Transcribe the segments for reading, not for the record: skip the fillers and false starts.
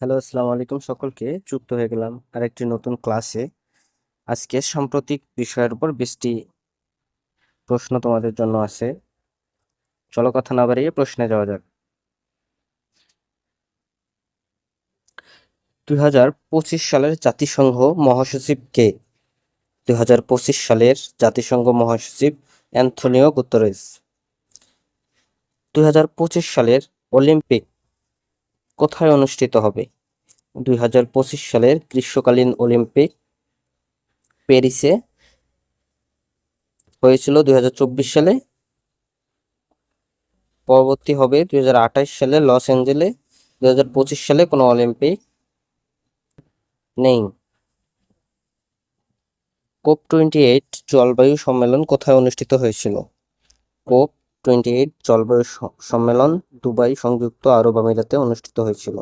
Hello, আসসালামু আলাইকুম সকলকে। যুক্ত হয়ে গেলাম আরেকটি নতুন ক্লাসে। আজকে সাম্প্রতিক বিষয়ের উপর 20টি প্রশ্ন তোমাদের জন্য আছে। চলো কথা না বাড়িয়ে প্রশ্নে যাওয়া যাক। 2025 সালের জাতিসংঘ মহাসচিব কে? 2025 সালের জাতিসংঘ মহাসচিব অ্যান্থনিও গুতেরেস। 2025 সালের অলিম্পিক কোথায় অনুষ্ঠিত হবে? 2025 সালের গ্রীষ্মকালীন অলিম্পিক প্যারিসে হয়েছিল 2024 সালে। পরবর্তী হবে 2028 সালে লস অ্যাঞ্জেলে। 2025 সালে কোনো অলিম্পিক নেই। COP28 জলবায়ু সম্মেলন কোথায় অনুষ্ঠিত হয়েছিল? COP28 জলবায়ু সম্মেলন দুবাই, সংযুক্ত আরব আমিরাতে অনুষ্ঠিত হয়েছিল।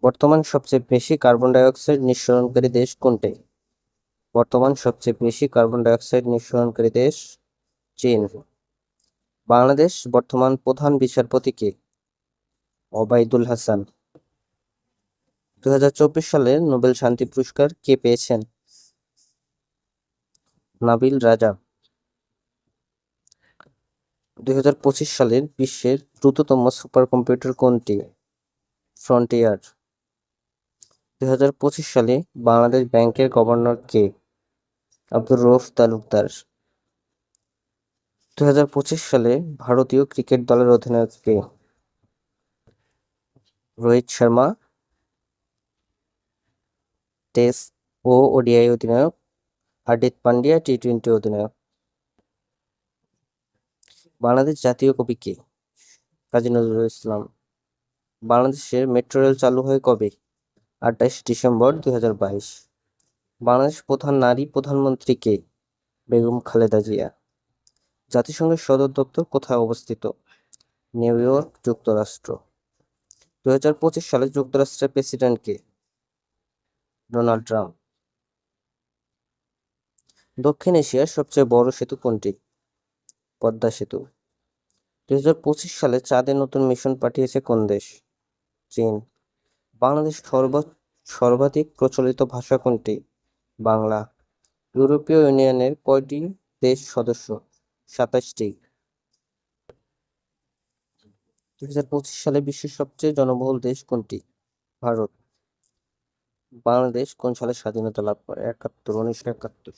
বর্তমান সবচেয়ে বেশি কার্বন ডাই অক্সাইড নিঃসরণকারী দেশ কোনটি? বর্তমান সবচেয়ে বেশি কার্বন ডাই অক্সাইড নিঃসরণকারী দেশ চীন। বাংলাদেশ বর্তমান প্রধান বিচারপতি কে? ওবায়দুল হাসান। 2024 সালে নোবেল শান্তি পুরস্কার কে পেয়েছেন? নাবিল রাজা। 2025 সালের বিশ্বের দ্রুততম সুপার কম্পিউটার কোনটি? ফ্রন্টিয়ার। 2025 সালে বাংলাদেশ ব্যাংকের গভর্নর কে? আব্দুর রউফ তালুকদার। 2025 সালে ভারতীয় ক্রিকেট দলের অধিনায়ক কে? রোহিত শর্মা। টেস্ট ও ওডিআই অধিনায়ক হার্দিক পান্ডিয়া টি-20 অধিনায়ক। বাংলাদেশ জাতীয় কবি কে? কাজী নজরুল ইসলাম। বাংলাদেশের মেট্রো রেল চালু হয় কবে? 28 ডিসেম্বর 2022। বাংলাদেশ প্রধান নারী প্রধানমন্ত্রী কে? বেগম খালেদা জিয়া। জাতিসংঘের সদর দপ্তর কোথায় অবস্থিত? নিউ ইয়র্ক, যুক্তরাষ্ট্র। 2025 সালে যুক্তরাষ্ট্রের প্রেসিডেন্ট কে? Donald Trump. দক্ষিণ এশিয়ার সবচেয়ে বড় সেতু কোনটি? পদ্মা সেতু। 2025 সালে চাঁদে নতুন মিশন পাঠিয়েছে কোন দেশ? চীন। বাংলাদেশ সর্বাধিক প্রচলিত ভাষা কোনটি? বাংলা। ইউরোপীয় ইউনিয়নের কয়টি দেশ সদস্য? 27টি। 2025 সালে বিশ্বের সবচেয়ে জনবহুল দেশ কোনটি? ভারত। বাংলাদেশ কোন সালে স্বাধীনতা লাভ করে? 1971।